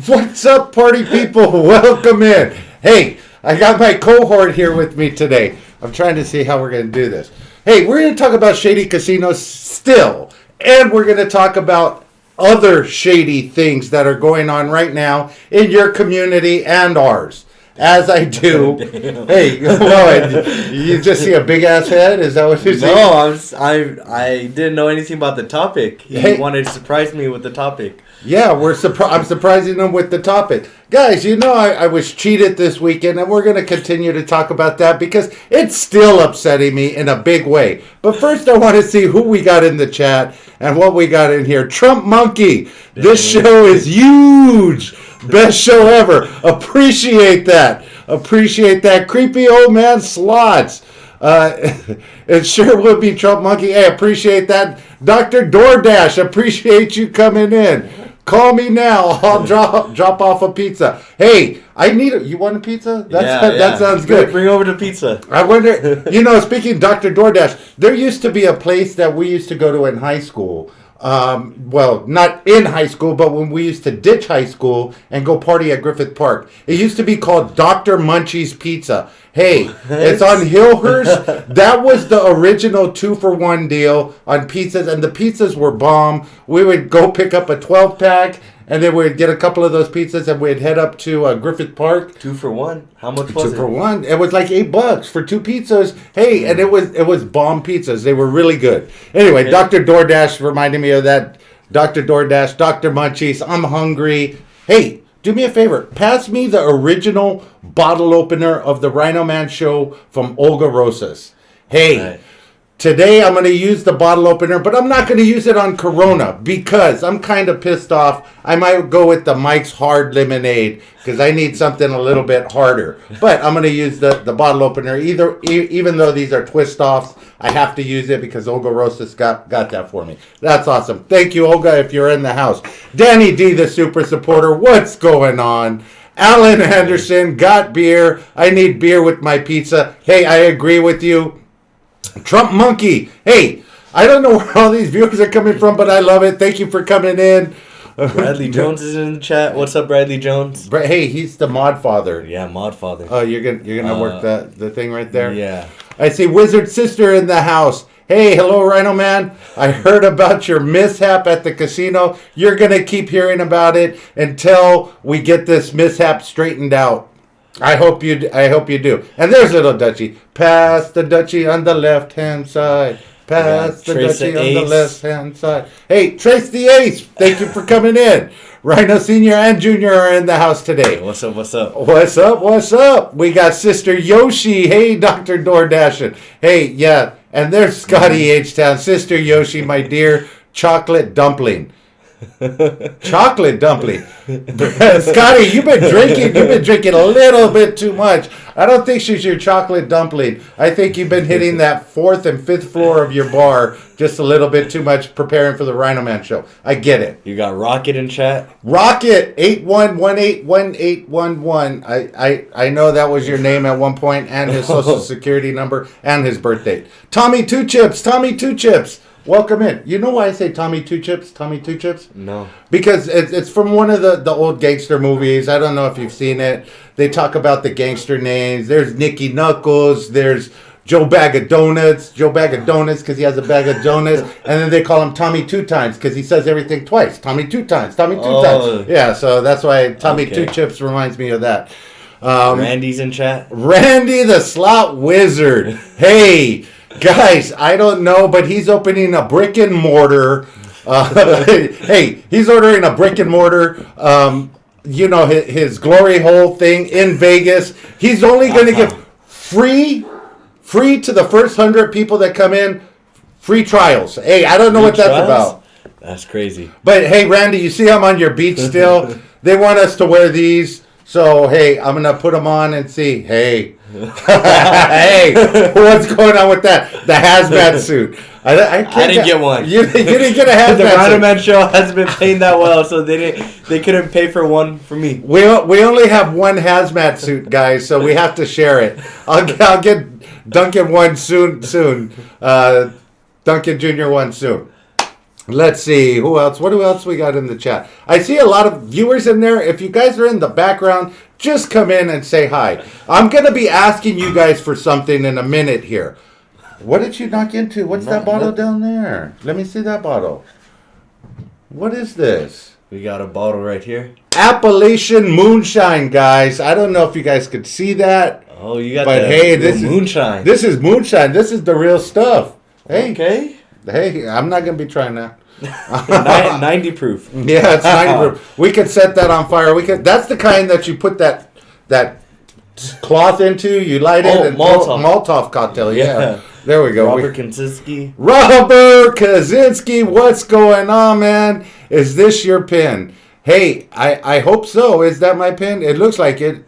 What's up, party people? Welcome in. Hey, I got my cohort here with me today. I'm trying to see how we're going to do this. Hey, we're going to talk about Shady casinos still. And we're going to talk about other shady things that are going on right now in your community and ours. As I do. Hey, well, you just see a big ass head? Is that what you're saying? No, I didn't know anything about the topic. He wanted to surprise me with the topic. Yeah, I'm surprising them with the topic. Guys, you know I was cheated this weekend, and we're going to continue to talk about that because it's still upsetting me in a big way. But first, I want to see who we got in the chat and what we got in here. Trump Monkey, this show is huge. Best show ever. Appreciate that. Appreciate that. Creepy old man slots. It sure will be Trump Monkey. Hey, appreciate that. Dr. DoorDash, appreciate you coming in. Call me now. I'll drop off a pizza. Hey, you want a pizza? That sounds good. Bring over the pizza. I wonder, speaking of Dr. DoorDash, there used to be a place that we used to go to in high school. Well, not in high school, but when we used to ditch high school and go party at Griffith Park. It used to be called Dr. Munchie's Pizza. Hey, it's on Hillhurst. That was the original 2-for-1 deal on pizzas, and the pizzas were bomb. We would go pick up a 12-pack, and then we'd get a couple of those pizzas, and we'd head up to Griffith Park. 2-for-1? How much was it? 2-for-1. It was like $8 for 2 pizzas. Hey, and it was bomb pizzas. They were really good. Anyway, okay. Dr. DoorDash reminded me of that. Dr. DoorDash, Dr. Munchies. I'm hungry. Hey, do me a favor. Pass me the original bottle opener of the RhinoMan show from Olga Rosas. Hey. Right. Today I'm going to use the bottle opener, but I'm not going to use it on Corona because I'm kind of pissed off. I might go with the Mike's Hard Lemonade because I need something a little bit harder. But I'm going to use the bottle opener. Even though these are twist-offs, I have to use it because Olga Rosas got that for me. That's awesome. Thank you, Olga, if you're in the house. Danny D, the super supporter, what's going on? Alan Anderson, got beer. I need beer with my pizza. Hey, I agree with you. Trump Monkey. Hey, I don't know where all these viewers are coming from, but I love it. Thank you for coming in. Bradley Jones is in the chat. What's up, Bradley Jones? Hey, he's the mod father. Yeah, mod father. Oh, you're gonna work the thing right there? Yeah. I see Wizard Sister in the house. Hey, hello, Rhino Man. I heard about your mishap at the casino. You're gonna keep hearing about it until we get this mishap straightened out. I hope you do. And there's little Dutchie. Pass the Dutchie on the left-hand side. Pass the Dutchie on the left-hand side. Hey, Trace the Ace. Thank you for coming in. Rhino Senior and Junior are in the house today. What's up, what's up? What's up, what's up? We got Sister Yoshi. Hey, Dr. DoorDashin'. Hey, yeah. And there's Scotty H-Town. Sister Yoshi, my dear chocolate dumpling. Chocolate dumpling. Scotty, you've been drinking a little bit too much. I don't think she's your chocolate dumpling. I think you've been hitting that 4th and 5th floor of your bar just a little bit too much preparing for the RhinoMan show. I get it. You got Rocket in chat? Rocket 81181811. I know that was your name at one point and his social security number and his birth date. Tommy Two Chips. Welcome in. You know why I say Tommy Two Chips? Tommy Two Chips? No. Because it's from one of the old gangster movies. I don't know if you've seen it. They talk about the gangster names. There's Nicky Knuckles. There's Joe Bag of Donuts. Joe Bag of Donuts because he has a bag of donuts. And then they call him Tommy Two Times because he says everything twice. Tommy Two Times. Tommy Two Times. Yeah, so that's why Tommy Two Chips reminds me of that. Randy's in chat. Randy the Slot Wizard. Hey. Guys, I don't know, but he's opening a brick and mortar. Hey, he's ordering a brick and mortar. His glory hole thing in Vegas. He's only going to give free to the first 100 people that come in, free trials. Hey, I don't know what that's about. That's crazy. But hey, Randy, you see I'm on your beach still? They want us to wear these. So, hey, I'm going to put them on and see. Hey. Hey, what's going on with that? The hazmat suit. I didn't get one. You didn't get a hazmat suit. The RhinoMan show hasn't been paying that well, so they couldn't pay for one for me. We only have one hazmat suit, guys, so we have to share it. I'll get Duncan one soon. Duncan Jr. one soon. Let's see, who else? What else we got in the chat? I see a lot of viewers in there. If you guys are in the background, just come in and say hi. I'm going to be asking you guys for something in a minute here. What did you knock into? What's that bottle down there? Let me see that bottle. What is this? We got a bottle right here. Appalachian Moonshine, guys. I don't know if you guys could see that. Oh, you got this moonshine. This is moonshine. This is the real stuff. Hey. Okay. Hey, I'm not going to be trying that. 90 proof. Yeah, it's 90 proof. We could set that on fire. That's the kind that you put that cloth into, you light it, and Molotov cocktail. Yeah. There we go. Robert Kaczynski, what's going on, man? Is this your pin? Hey, I hope so. Is that my pin? It looks like it.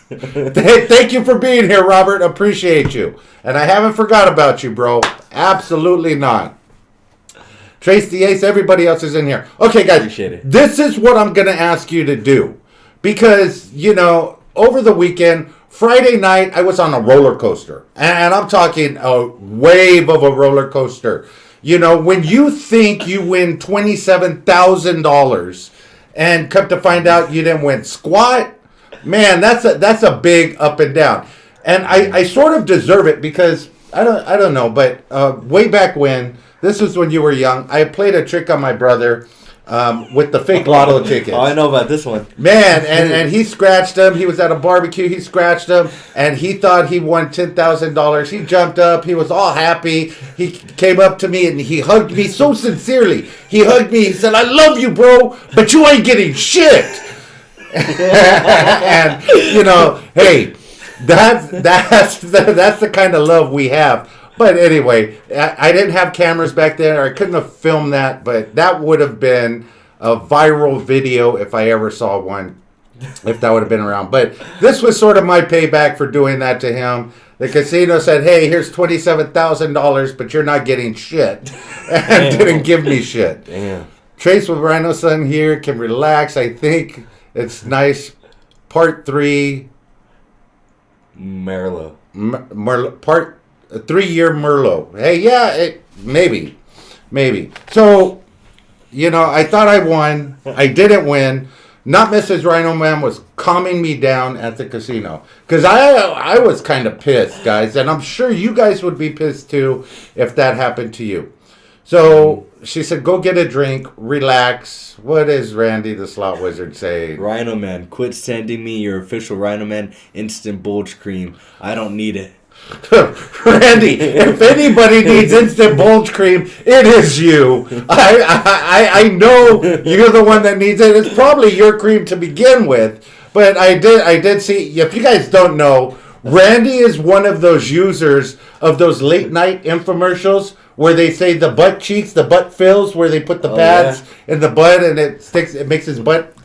Thank you for being here, Robert. Appreciate you. And I haven't forgot about you, bro. Absolutely not. Trace the Ace, everybody else is in here. Okay, guys. Appreciate it. This is what I'm going to ask you to do. Because, over the weekend, Friday night, I was on a roller coaster. And I'm talking a wave of a roller coaster. When you think you win $27,000 and come to find out you didn't win squat, man, that's a big up and down. And I sort of deserve it because, I don't know, but way back when, this was when you were young, I played a trick on my brother with the fake lotto tickets. Oh, I know about this one. Man, and he scratched them. He was at a barbecue. He scratched them, and he thought he won $10,000. He jumped up. He was all happy. He came up to me, and he hugged me so sincerely. He hugged me. He said, "I love you, bro, but you ain't getting shit." And, hey, that's the kind of love we have. But anyway, I didn't have cameras back then, or I couldn't have filmed that, but that would have been a viral video if I ever saw one, if that would have been around. But this was sort of my payback for doing that to him. The casino said, "Hey, here's $27,000, but you're not getting shit," and didn't give me shit. Damn. Trace with Rhino Son here can relax. I think it's nice. Part 3. Merlot. Part 3-year Merlot. Hey, yeah, maybe. So, I thought I won. I didn't win. Not Mrs. RhinoMan was calming me down at the casino. Because I was kind of pissed, guys. And I'm sure you guys would be pissed too if that happened to you. So she said, "Go get a drink, relax." What is Randy the Slot Wizard saying? RhinoMan, quit sending me your official RhinoMan instant bulge cream. I don't need it. Randy, if anybody needs instant bulge cream, it is you. I know you're the one that needs it. It's probably your cream to begin with. But I did see, if you guys don't know, Randy is one of those users of those late night infomercials where they say the butt cheeks, the butt fills, where they put the pads in the butt and it makes his butt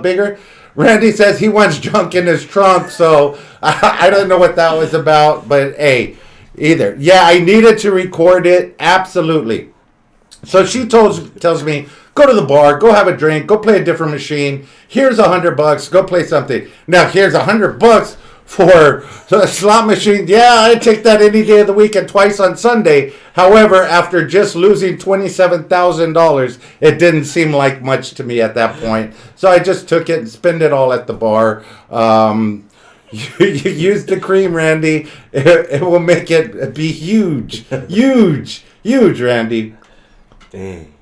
bigger. Randy says he wants junk in his trunk, so I don't know what that was about, but hey, either. Yeah, I needed to record it, absolutely. So she tells me, "Go to the bar, go have a drink, go play a different machine. Here's $100, go play something." Now here's $100 for a slot machine. Yeah, I'd take that any day of the week and twice on Sunday. However, after just losing $27,000, it didn't seem like much to me at that point. So I just took it and spent it all at the bar. You use the cream, Randy. It will make it be huge, Randy. Dang.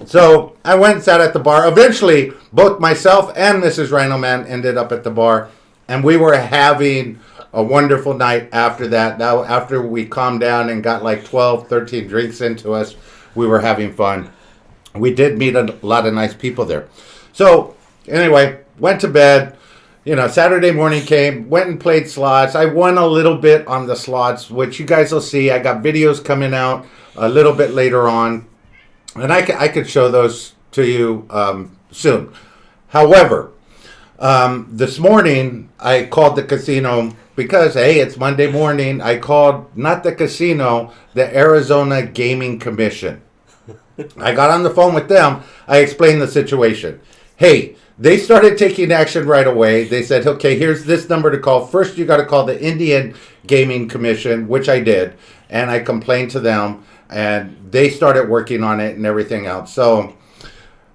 So I went and sat at the bar. Eventually, both myself and Mrs. RhinoMan ended up at the bar. And we were having a wonderful night after that. Now, after we calmed down and got like 12, 13 drinks into us, we were having fun. We did meet a lot of nice people there. So, anyway, went to bed. Saturday morning came, went and played slots. I won a little bit on the slots, which you guys will see. I got videos coming out a little bit later on. And I could show those to you soon. However, this morning, I called the casino because, hey, it's Monday morning. I called not the casino, the Arizona Gaming Commission. I got on the phone with them. I explained the situation. Hey, they started taking action right away. They said, "Okay, here's this number to call. First, you got to call the Indian Gaming Commission," which I did. And I complained to them. and they started working on it and everything else. So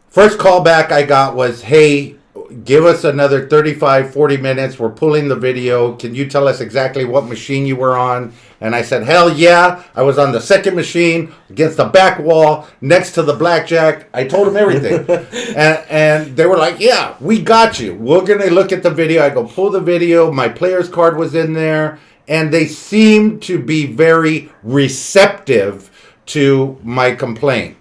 first call back I got was, hey, give us another 35, 40 minutes. We're pulling the video. Can you tell us exactly what machine you were on? And I said, hell yeah. I was on the second machine against the back wall next to the blackjack. I told them everything. and they were like, yeah, we got you. We're going to look at the video. I go, pull the video. My player's card was in there. And they seemed to be very receptive to my complaint.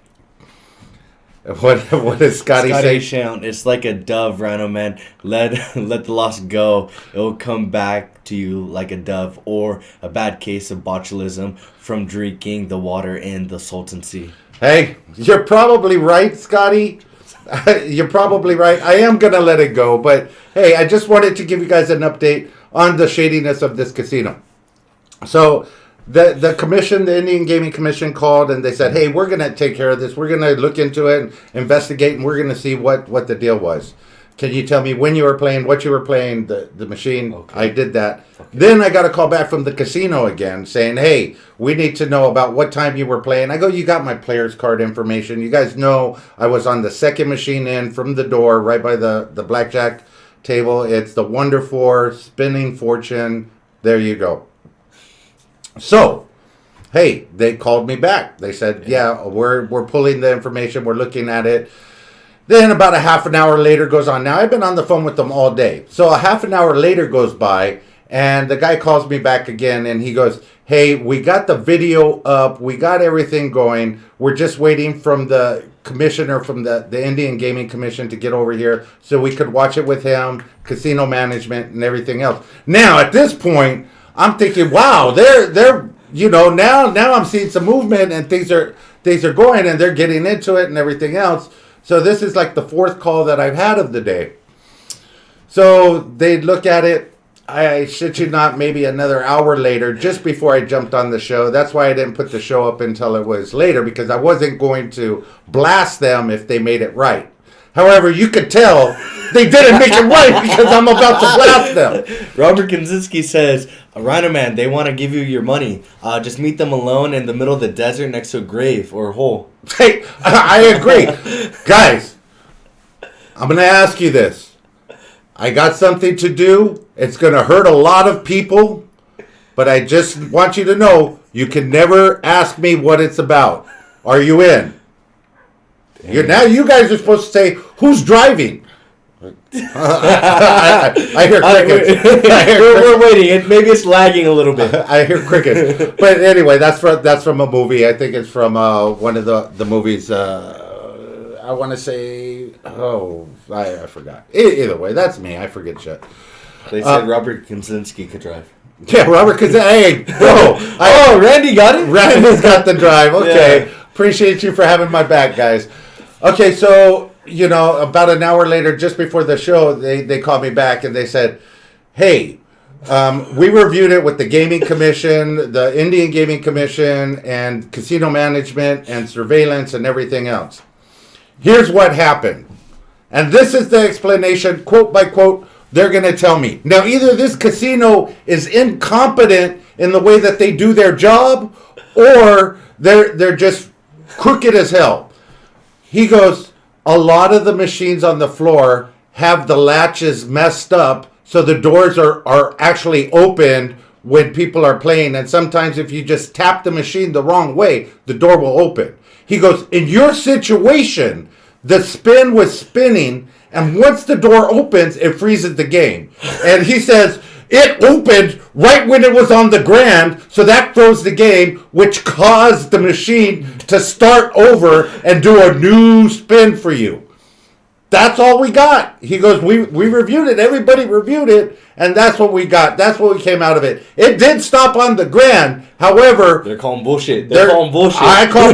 What does Scotty say? Shout, it's like a dove, RhinoMan. Let the loss go. It will come back to you like a dove, or a bad case of botulism from drinking the water in the Salton Sea. Hey, you're probably right, Scotty. You're probably right. I am going to let it go. But, hey, I just wanted to give you guys an update on the shadiness of this casino. So the commission, the Indian Gaming Commission, called and they said, hey, we're going to take care of this. We're going to look into it and investigate, and we're going to see what the deal was. Can you tell me when you were playing, what you were playing, the machine? Okay. I did that. Okay. Then I got a call back from the casino again saying, hey, we need to know about what time you were playing. I go, you got my player's card information. You guys know I was on the second machine in from the door right by the blackjack table. It's the Wonder 4 Spinning Fortune. There you go. So, hey, they called me back. They said, yeah, we're pulling the information. We're looking at it. Then about a half an hour later goes on. Now, I've been on the phone with them all day. So a half an hour later goes by, and the guy calls me back again, and he goes, hey, we got the video up. We got everything going. We're just waiting from the commissioner from the Indian Gaming Commission to get over here so we could watch it with him, casino management, and everything else. Now, at this point, I'm thinking, wow, they're now I'm seeing some movement and things are going and they're getting into it and everything else. So this is like the fourth call that I've had of the day. So they look at it. I shit you not, maybe another hour later, just before I jumped on the show. That's why I didn't put the show up until it was later, because I wasn't going to blast them if they made it right. However, you could tell they didn't make it right because I'm about to blast them. Robert Kaczynski says, RhinoMan, they want to give you your money. Just meet them alone in the middle of the desert next to a grave or a hole. Hey, I agree. Guys, I'm going to ask you this. I got something to do. It's going to hurt a lot of people. But I just want you to know, you can never ask me what it's about. Are you in? Now you guys are supposed to say, who's driving? I hear crickets. We're waiting. Maybe it's lagging a little bit. I hear crickets. But anyway, that's from a movie. I think it's from one of the movies. I want to say, I forgot. Either way, that's me. I forget shit. They said Robert Kaczynski could drive. Yeah, Robert Kaczynski. Hey, bro. Randy got it? Randy's got the drive. Okay. Yeah. Appreciate you for having my back, guys. Okay, so, about an hour later, just before the show, they called me back and they said, hey, we reviewed it with the Gaming Commission, the Indian Gaming Commission, and casino management and surveillance and everything else. Here's what happened. And this is the explanation, quote by quote, they're going to tell me. Now, either this casino is incompetent in the way that they do their job, or they're just crooked as hell. He goes, a lot of the machines on the floor have the latches messed up, so the doors are actually opened when people are playing. And sometimes if you just tap the machine the wrong way, the door will open. He goes, in your situation, the spin was spinning, and once the door opens, it freezes the game. And he says, it opened right when it was on the grand, so that froze the game, which caused the machine to start over and do a new spin for you. That's all we got. He goes, we reviewed it. Everybody reviewed it, and that's what we got. That's what we came out of it. It did stop on the grand. However, they're calling bullshit. They're calling bullshit. I call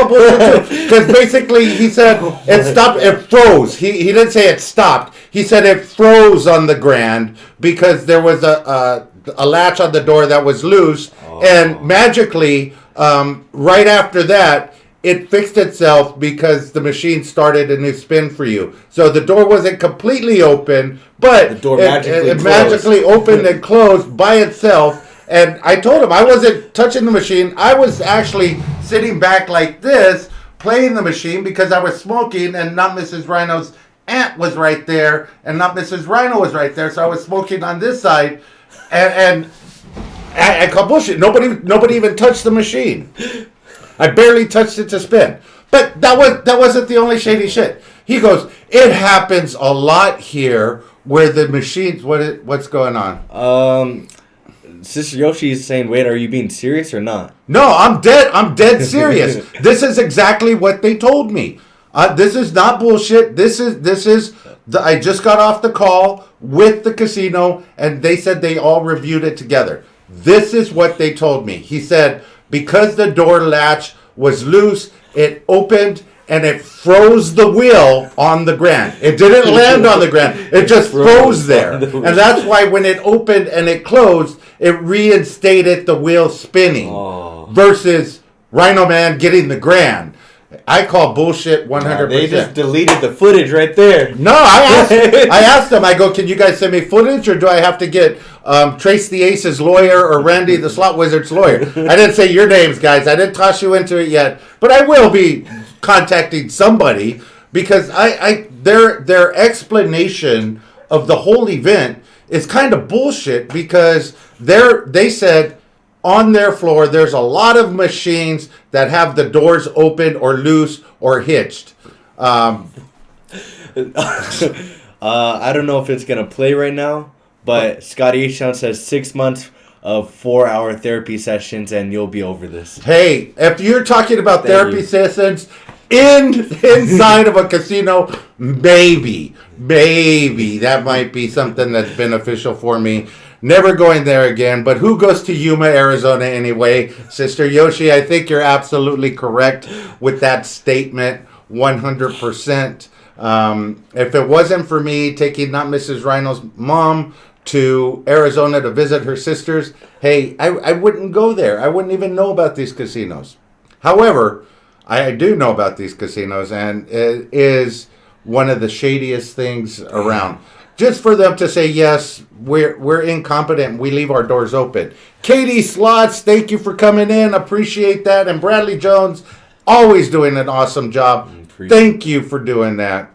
bullshit too. Because basically he said it stopped. It froze. He didn't say it stopped. He said it froze on the grand because there was a latch on the door that was loose, and magically, right after that, it fixed itself because the machine started a new spin for you. So the door wasn't completely open, but the door magically opened and closed by itself. And I told him I wasn't touching the machine. I was actually sitting back like this, playing the machine because I was smoking, and not Mrs. Rhino's aunt was right there, and not Mrs. Rhino was right there. So I was smoking on this side, and I call bullshit. Nobody even touched the machine. I barely touched it to spin. But that wasn't the only shady shit. He goes, it happens a lot here where the machines. What's going on? Sister Yoshi is saying, "Wait, are you being serious or not?" No, I'm dead. I'm dead serious. This is exactly what they told me. This is not bullshit. This is. I just got off the call with the casino, and they said they all reviewed it together. This is what they told me. He said because the door latch was loose, it opened and it froze the wheel on the ground. It didn't land on the ground. It just froze there. And that's why when it opened and it closed, it reinstated the wheel spinning versus RhinoMan getting the grand. I call bullshit 100%. They just deleted the footage right there. No, I asked them. I go, can you guys send me footage, or do I have to get Trace the Ace's lawyer or Randy the Slot Wizard's lawyer? I didn't say your names, guys. I didn't toss you into it yet, but I will be contacting somebody because their explanation of the whole event is kind of bullshit because they said on their floor there's a lot of machines that have the doors open or loose or hitched. I don't know if it's going to play right now, but Scotty H-Town says 6 months of 4-hour therapy sessions and you'll be over this. Hey, if you're talking about therapy sessions inside of a casino, maybe that might be something that's beneficial for me. Never going there again, but who goes to Yuma, Arizona anyway? Sister Yoshi, I think you're absolutely correct with that statement, 100%. If it wasn't for me taking not Mrs. Rhino's mom to Arizona to visit her sisters, hey, I wouldn't go there. I wouldn't even know about these casinos. However, I do know about these casinos, and it is one of the shadiest things around. Just for them to say, yes, we're incompetent, we leave our doors open. Katie Slots, thank you for coming in. Appreciate that. And Bradley Jones, always doing an awesome job. Thank you for doing that.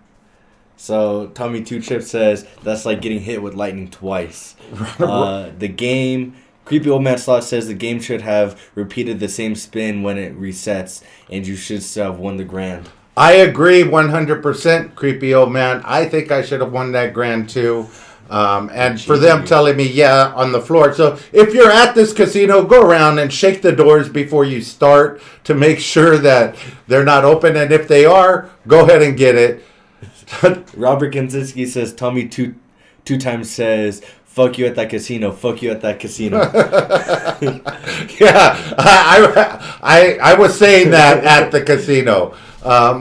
So Tommy Two Chip says, that's like getting hit with lightning twice. The game, Creepy Old Man Slot says the game should have repeated the same spin when it resets, and you should still have won the grand. I agree 100%, creepy old man. I think I should have won that grand too. And for them telling me, yeah, on the floor. So if you're at this casino, go around and shake the doors before you start to make sure that they're not open. And if they are, go ahead and get it. Robert Kanzinski says, Tommy two times says, fuck you at that casino. Fuck you at that casino. Yeah, I was saying that at the casino.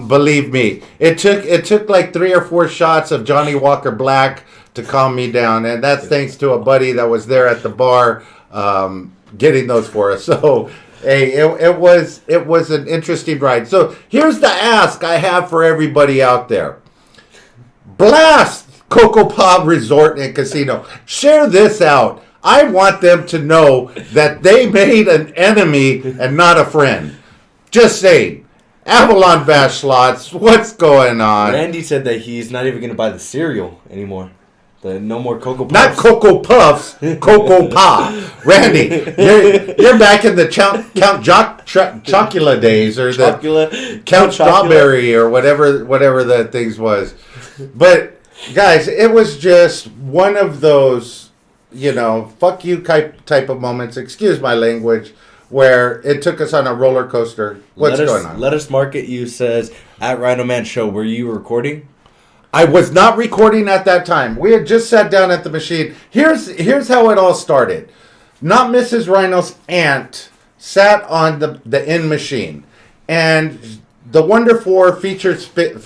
Believe me, it took like 3 or 4 shots of Johnny Walker Black to calm me down, and that's thanks to a buddy that was there at the bar getting those for us. So, hey, it was an interesting ride. So here's the ask I have for everybody out there: blast Coco Pop Resort and Casino. Share this out. I want them to know that they made an enemy and not a friend. Just saying. Avalon Bash Slots, what's going on? Randy said that he's not even going to buy the cereal anymore. No more Cocoa Puffs. Not Cocoa Puffs, Cocoa Pa. Randy, you're back in the Count Chocula days, or the Count Strawberry, or whatever that things was. But guys, it was just one of those, fuck you type of moments. Excuse my language. Where it took us on a roller coaster. What's going on? Let Us Market You says, at RhinoMan Show, were you recording? I was not recording at that time. We had just sat down at the machine. Here's how it all started. Not Mrs. Rhino's aunt sat on the in machine. And the Wonder 4 feature spin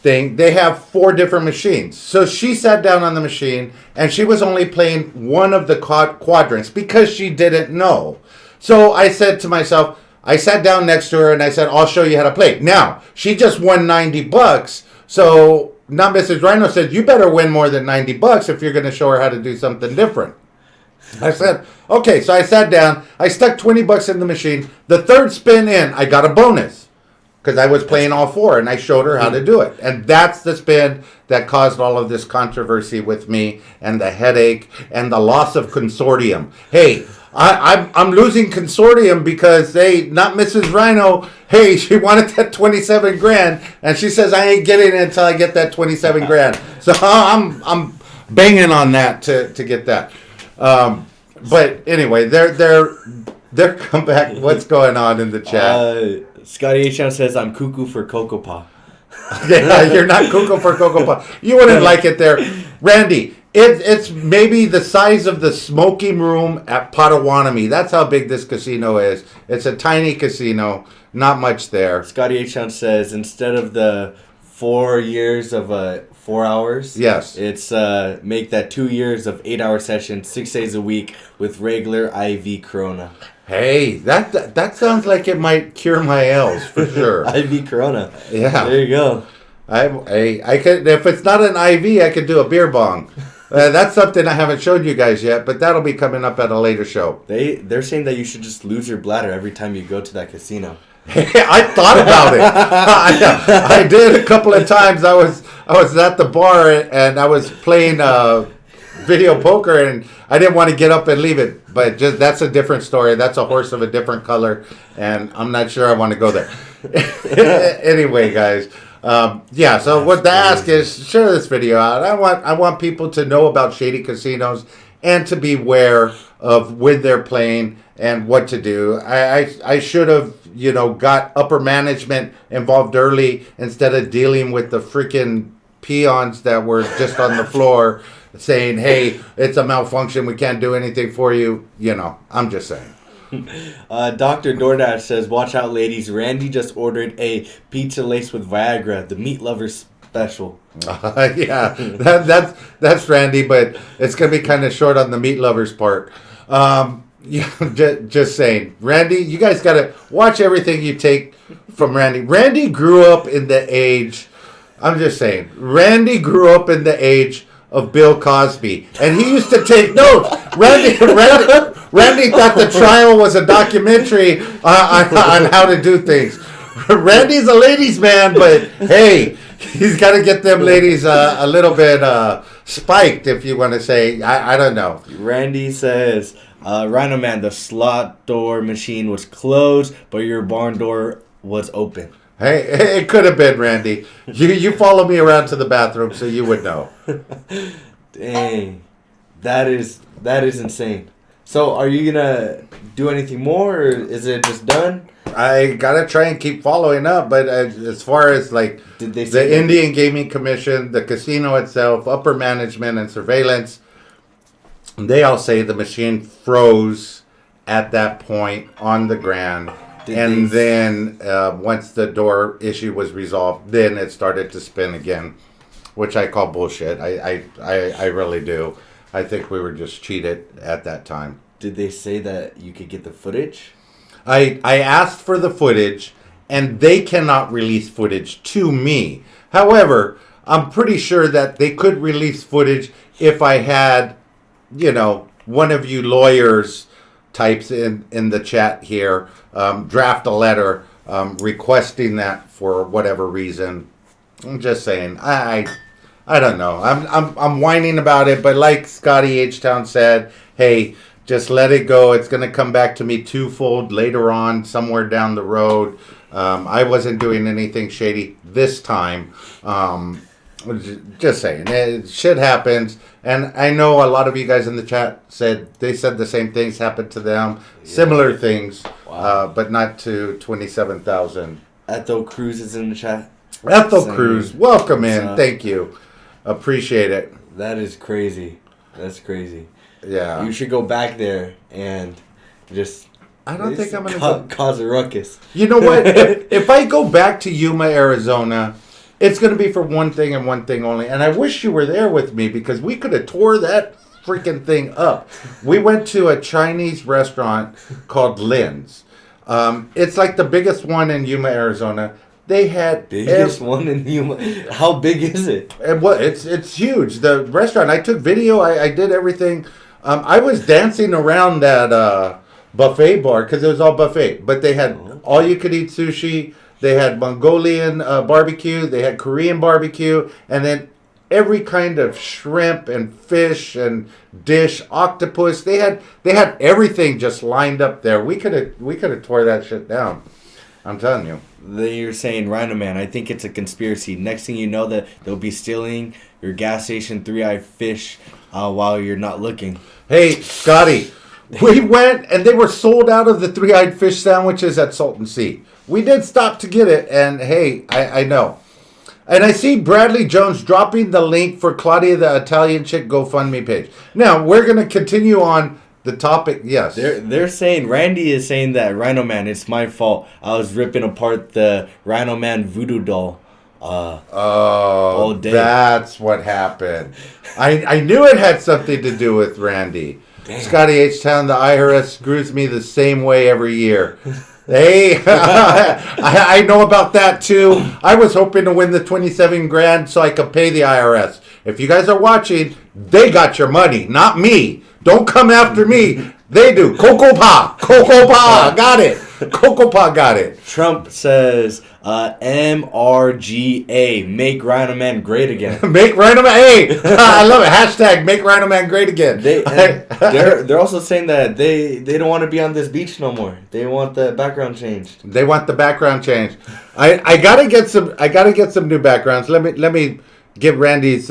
thing, they have 4 different machines. So she sat down on the machine, and she was only playing one of the quadrants because she didn't know. So I said to myself, I sat down next to her and I said, I'll show you how to play. Now, she just won $90. So now Mrs. Rhino said, you better win more than $90 if you're going to show her how to do something different. I said, okay, so I sat down. I stuck $20 in the machine. The third spin in, I got a bonus because I was playing all four, and I showed her how to do it. And that's the spin that caused all of this controversy with me and the headache and the loss of consortium. Hey, I'm losing consortium because not Mrs. Rhino. Hey, she wanted that 27 grand, and she says I ain't getting it until I get that 27 grand. So I'm banging on that to get that. But anyway, they're come back. What's going on in the chat? Scotty H says I'm cuckoo for Cocoa Paw. Yeah, you're not cuckoo for Cocoa Puff. You wouldn't like it there, Randy. It's maybe the size of the smoking room at Potawatomi. That's how big this casino is. It's a tiny casino, not much there. Scotty H says instead of the 4 years of 4 hours, yes, it's make that 2 years of 8-hour sessions, 6 days a week with regular IV Corona. Hey, that sounds like it might cure my L's for sure. IV Corona. Yeah. There you go. I could, if it's not an IV, I could do a beer bong. That's something I haven't showed you guys yet, but that'll be coming up at a later show. They're saying that you should just lose your bladder every time you go to that casino. I thought about it. I did a couple of times. I was at the bar and I was playing video poker, and I didn't want to get up and leave it. But just that's a different story. That's a horse of a different color, and I'm not sure I want to go there. Anyway, guys. Yeah, so what the ask is, share this video out. I want people to know about shady casinos and to be aware of when they're playing and what to do. I should have, got upper management involved early instead of dealing with the freaking peons that were just on the floor saying, hey, it's a malfunction, we can't do anything for you. I'm just saying. Dr. DoorDash says, watch out, ladies. Randy just ordered a pizza laced with Viagra, the meat lovers special. Yeah, that's Randy, but it's going to be kind of short on the meat lovers part. Yeah, just saying. Randy, you guys got to watch everything you take from Randy. Randy grew up in the age, I'm just saying, Randy grew up in the age of Bill Cosby, and he used to take notes. Randy thought the trial was a documentary on how to do things. Randy's a ladies' man, but hey, he's got to get them ladies a little bit spiked, if you want to say. I don't know. Randy says, RhinoMan, the slot door machine was closed, but your barn door was open. Hey, it could have been, Randy. You follow me around to the bathroom, so you would know. Dang, that is insane. So, are you gonna do anything more, or is it just done? I gotta try and keep following up, but as far as like the Indian Gaming Commission, the casino itself, upper management, and surveillance, they all say the machine froze at that point on the ground. Then once the door issue was resolved, then it started to spin again, which I call bullshit. I really do. I think we were just cheated at that time. Did they say that you could get the footage? I asked for the footage, and they cannot release footage to me. However, I'm pretty sure that they could release footage if I had, one of you lawyers types in the chat here, draft a letter requesting that for whatever reason. I'm just saying, I don't know. I'm whining about it, but like Scotty H Town said, hey, just let it go. It's gonna come back to me twofold later on, somewhere down the road. I wasn't doing anything shady this time. Just saying, shit happens, and I know a lot of you guys in the chat said the same things happened to them, similar things, but not to 27,000. Ethel Cruz is in the chat. Ethel Cruz, welcome in. Thank you, appreciate it. That is crazy. That's crazy. Yeah, you should go back there and just. I don't think I'm gonna cause a ruckus. You know what? if I go back to Yuma, Arizona, it's going to be for one thing and one thing only. And I wish you were there with me because we could have tore that freaking thing up. We went to a Chinese restaurant called Lin's. It's like the biggest one in Yuma, Arizona. They had biggest one in Yuma. How big is it? It's huge. The restaurant. I took video. I did everything. I was dancing around that buffet bar because it was all buffet. But they had all-you-could-eat sushi. They had Mongolian barbecue. They had Korean barbecue. And then every kind of shrimp and fish and dish, octopus. They had everything just lined up there. We could have tore that shit down. I'm telling you. You're saying RhinoMan. I think it's a conspiracy. Next thing you know, that they'll be stealing your gas station three-eyed fish while you're not looking. Hey, Scotty, we went and they were sold out of the three-eyed fish sandwiches at Salton Sea. We did stop to get it, and hey, I know. And I see Bradley Jones dropping the link for Claudia the Italian Chick GoFundMe page. Now, we're going to continue on the topic. Yes. They're saying, Randy is saying that RhinoMan, it's my fault. I was ripping apart the RhinoMan voodoo doll. All day. That's what happened. I knew it had something to do with Randy. Damn. Scotty H. Town, the IRS screws me the same way every year. Hey, I know about that too. I was hoping to win the 27 grand so I could pay the IRS. If you guys are watching, they got your money, not me. Don't come after me. They do. Coco Pa, got it. Coco Pa got it. Trump says, MRGA, make RhinoMan great again. Make RhinoMan, hey, I love it. Hashtag make RhinoMan great again. They're also saying that they don't want to be on this beach no more. They want the background changed. They want the background changed. I gotta get some new backgrounds. Let me get Randy's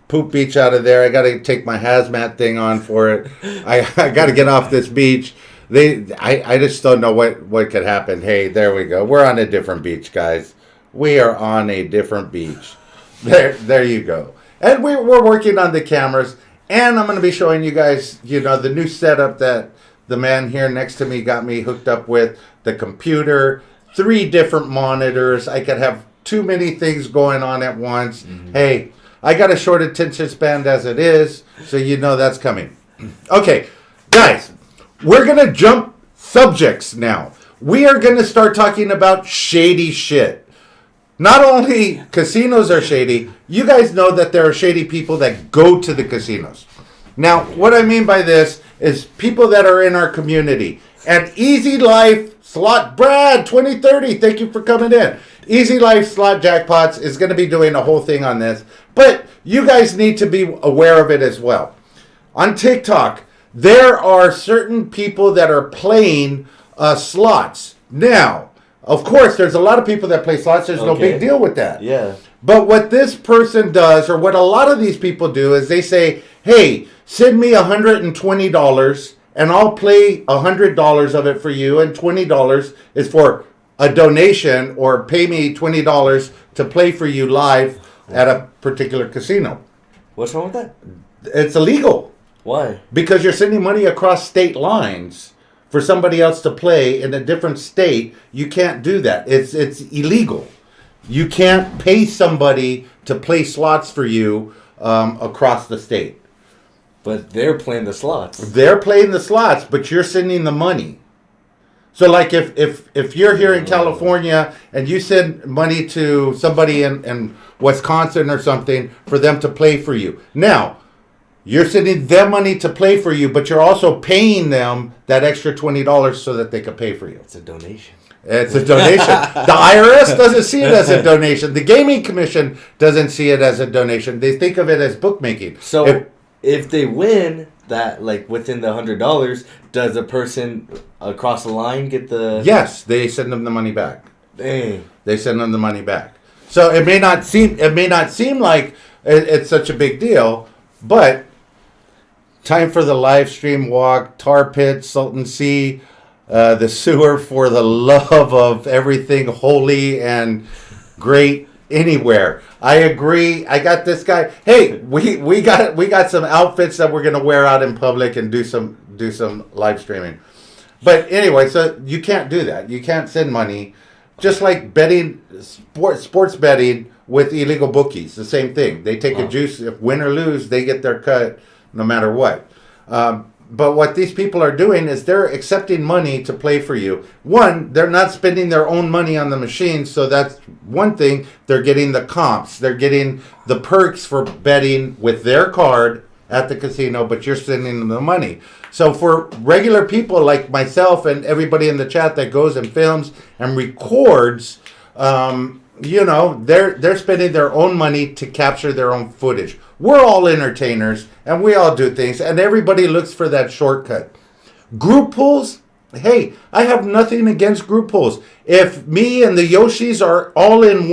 poop beach out of there. I gotta take my hazmat thing on for it. I gotta get off this beach. I just don't know what could happen. Hey, there we go. We're on a different beach, guys. We are on a different beach. There you go. And we're working on the cameras. And I'm going to be showing you guys, the new setup that the man here next to me got me hooked up with. The computer, 3 different monitors. I could have too many things going on at once. Mm-hmm. Hey, I got a short attention span as it is, so that's coming. Okay, guys. We're going to jump subjects now. We are going to start talking about shady shit. Not only casinos are shady, you guys know that there are shady people that go to the casinos. Now, what I mean by this is people that are in our community. And Easy Life Slot, Brad, 2030, thank you for coming in. Easy Life Slot Jackpots is going to be doing a whole thing on this. But you guys need to be aware of it as well. On TikTok, there are certain people that are playing slots. Now, of course, there's a lot of people that play slots. There's no big deal with that. Yeah. But what this person does, or what a lot of these people do, is they say, hey, send me $120 and I'll play $100 of it for you, and $20 is for a donation, or pay me $20 to play for you live at a particular casino. What's wrong with that? It's illegal. Why? Because you're sending money across state lines for somebody else to play in a different state. You can't do that. It's illegal. You can't pay somebody to play slots for you across the state. But they're playing the slots. They're playing the slots, but you're sending the money. So like if you're here in California and you send money to somebody in Wisconsin or something for them to play for you. Now, you're sending them money to play for you, but you're also paying them that extra $20 so that they can pay for you. It's a donation. It's a donation. The IRS doesn't see it as a donation. The Gaming Commission doesn't see it as a donation. They think of it as bookmaking. So if they win that, like within the $100, does the person across the line get the... Yes, they send them the money back. Dang. They send them the money back. So it may not seem like it's such a big deal, but... Time for the live stream walk, tar pit, Salton Sea, the sewer, for the love of everything holy and great anywhere. I agree. I got this guy. Hey, we got some outfits that we're gonna wear out in public and do some live streaming. But anyway, so you can't do that. You can't send money. Just like betting, sports betting with illegal bookies, the same thing. They take a juice. If win or lose, they get their cut. No matter what. But what these people are doing is they're accepting money to play for you. One, they're not spending their own money on the machine, so that's one thing. They're getting the comps. They're getting the perks for betting with their card at the casino, but you're sending them the money. So for regular people like myself and everybody in the chat that goes and films and records, they're spending their own money to capture their own footage. We're all entertainers, and we all do things, and everybody looks for that shortcut. Group pools, hey, I have nothing against group pools. If me and the Yoshis are all in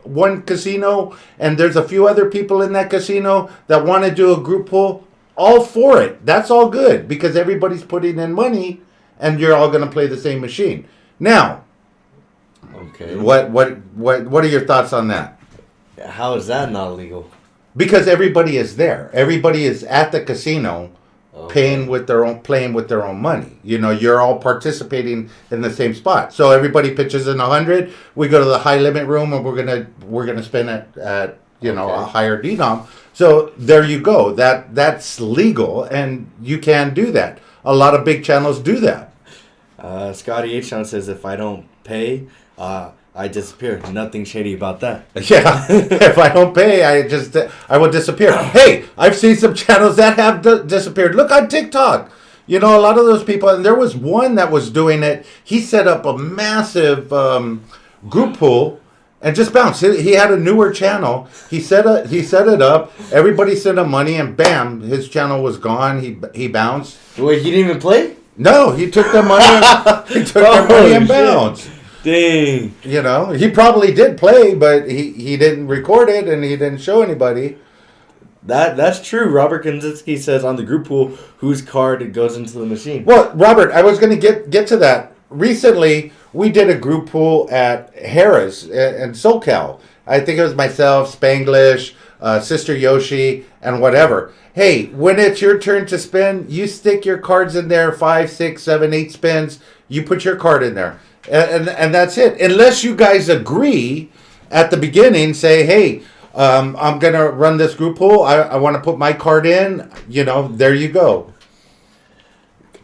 one casino, and there's a few other people in that casino that want to do a group pool, all for it. That's all good, because everybody's putting in money, and you're all going to play the same machine. Now, okay, what are your thoughts on that? How is that not illegal? Because everybody is there. Everybody is at the casino, playing with their own money. You're all participating in the same spot. So everybody pitches in 100. We go to the high limit room, and we're gonna spend at a higher denom. So there you go. That's legal, and you can do that. A lot of big channels do that. Scotty H. says, if I don't pay, I disappear. Nothing shady about that. Yeah, if I don't pay, I will disappear. Hey, I've seen some channels that have disappeared. Look on TikTok. A lot of those people, and there was one that was doing it. He set up a massive group pool and just bounced. He had a newer channel. He set it up. Everybody sent him money, and bam, his channel was gone. He bounced. Wait, he didn't even play? No, he took their money. And bounced. Dang. He probably did play, but he didn't record it, and he didn't show anybody. That's true. Robert Kanzinski says on the group pool, whose card goes into the machine. Well, Robert, I was going to get to that. Recently, we did a group pool at Harris in SoCal. I think it was myself, Spanglish, Sister Yoshi, and whatever. Hey, when it's your turn to spin, you stick your cards in there, 5, 6, 7, 8 spins. You put your card in there. And that's it. Unless you guys agree at the beginning, say, hey, I'm going to run this group pool. I want to put my card in. There you go.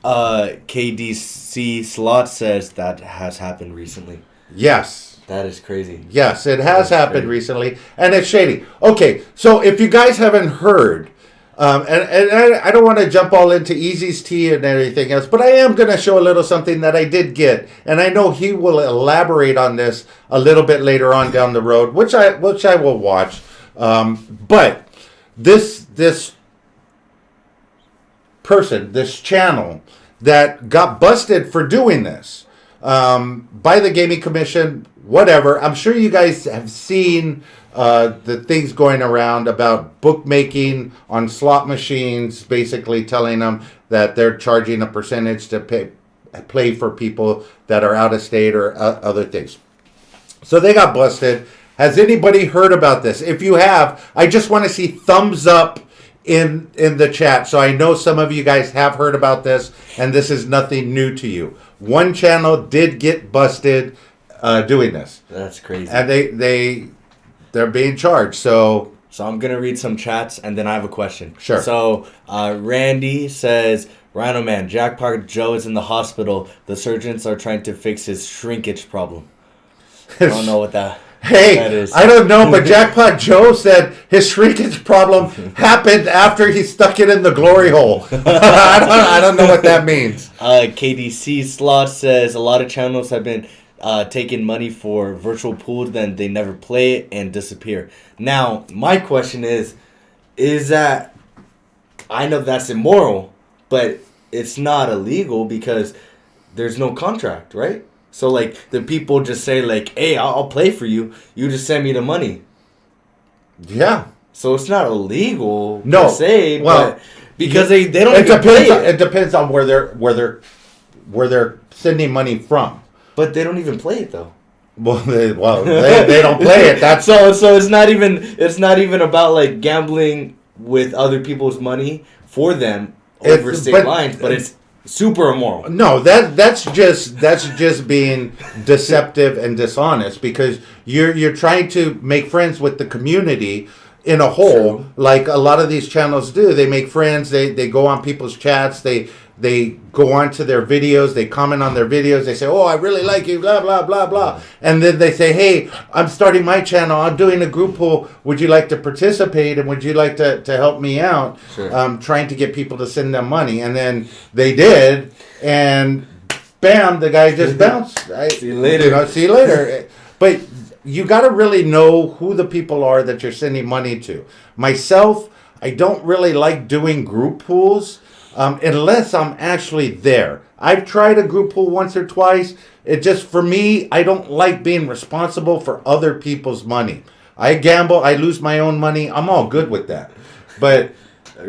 KDC Slots says that has happened recently. Yes. That is crazy. Yes, it has happened recently. And it's shady. Okay, so if you guys haven't heard, and I don't want to jump all into Easy's tea and everything else, but I am going to show a little something that I did get, and I know he will elaborate on this a little bit later on down the road, which I will watch. But this person, this channel that got busted for doing this by the Gaming Commission, whatever. I'm sure you guys have seen the things going around about bookmaking on slot machines, basically telling them that they're charging a percentage to play for people that are out of state or other things. So they got busted. Has anybody heard about this? If you have, I just want to see thumbs up in the chat, so I know some of you guys have heard about this, and this is nothing new to you. One channel did get busted doing this. That's crazy. And they're being charged. So I'm going to read some chats, and then I have a question. Sure. So Randy says, RhinoMan, Jackpot Joe is in the hospital. The surgeons are trying to fix his shrinkage problem. I don't know what that is. I don't know, but Jackpot Joe said his shrinkage problem happened after he stuck it in the glory hole. I don't know what that means. KDC Slot says a lot of channels have been taking money for virtual pools, then they never play it and disappear. Now, my question is that, I know that's immoral, but it's not illegal because there's no contract, right? So, like, the people just say, like, hey, I'll play for you. You just send me the money. Yeah. So it's not illegal, no. per se, well, but because they don't even play it. It depends on where they're sending money from. But they don't even play it, though. Well, they don't play it. That's so it's not even about like gambling with other people's money for them over state lines, but it's super immoral. No, that's just being deceptive and dishonest, because you're trying to make friends with the community in a whole. True. Like a lot of these channels do. They make friends. They go on people's chats. They They go onto their videos, they comment on their videos, they say, oh, I really like you, blah, blah, blah, blah. And then they say, hey, I'm starting my channel, I'm doing a group pool, would you like to participate and would you like to help me out? Sure. Trying to get people to send them money. And then they did, and bam, the guy just bounced. See you later. See you later. But you got to really know who the people are that you're sending money to. Myself, I don't really like doing group pools unless I'm actually there. I've tried a group pool once or twice. It just, for me, I don't like being responsible for other people's money. I gamble, I lose my own money. I'm all good with that. But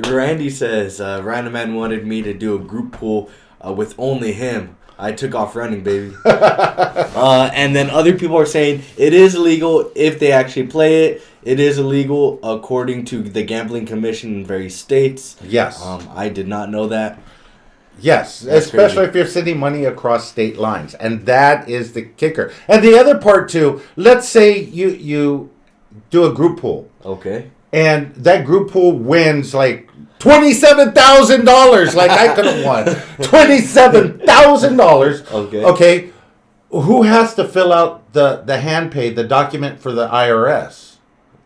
Randy says, RhinoMan wanted me to do a group pool with only him. I took off running, baby. And then other people are saying it is illegal if they actually play it. It is illegal according to the Gambling Commission in various states. yes. I did not know that. Yes, That's especially crazy. if you're sending money across state lines. And that is the kicker. And the other part, too, let's say you do a group pool. Okay. And that group pool wins like $27,000. Like I could have won $27,000. Okay. Okay. Who has to fill out the hand pay, the document for the IRS?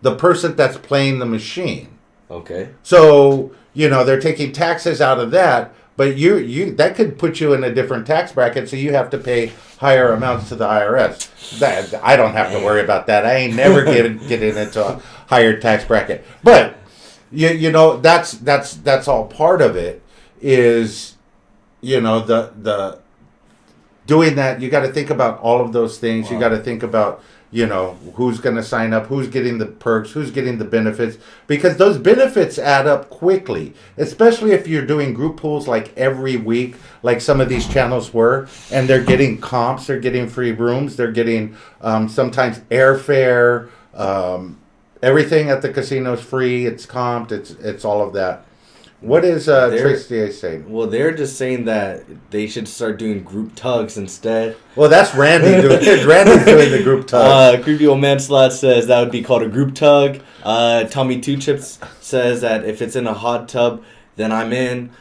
The person that's playing the machine. Okay. So, they're taking taxes out of that, but you that could put you in a different tax bracket, so you have to pay higher amounts to the IRS. That I don't have to worry about that. I ain't never getting into a higher tax bracket. But that's all part of it is the doing that. You got to think about all of those things. Wow. You got to think about who's going to sign up, who's getting the perks, who's getting the benefits, because those benefits add up quickly, especially if you're doing group pools like every week, like some of these channels were, and they're getting comps, they're getting free rooms, they're getting sometimes airfare, everything at the casino is free, it's comped, it's all of that. What is Tracy saying? Well, they're just saying that they should start doing group tugs instead. Well, that's Randy doing it. Randy's doing the group tug. Creepy Old Man Slots says that would be called a group tug. Tommy Two Chips says that if it's in a hot tub, then I'm in.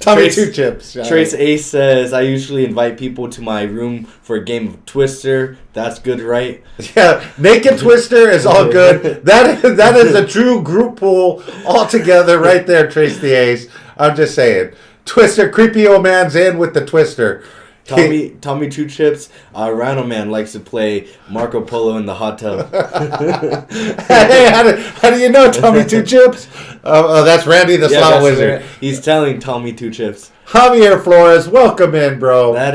Tommy Two Chips. Trace Ace says, I usually invite people to my room for a game of Twister. That's good, right? Yeah, Naked Twister is all good. That is a true group pool altogether right there, Trace the Ace. I'm just saying. Twister, creepy old man's in with the Twister. Tommy Two Chips, RhinoMan likes to play Marco Polo in the hot tub. Hey, how do you know Tommy Two Chips? Oh, that's Randy the Slot that's Wizard. right. He's telling Tommy Two Chips. Javier Flores, welcome in, bro. That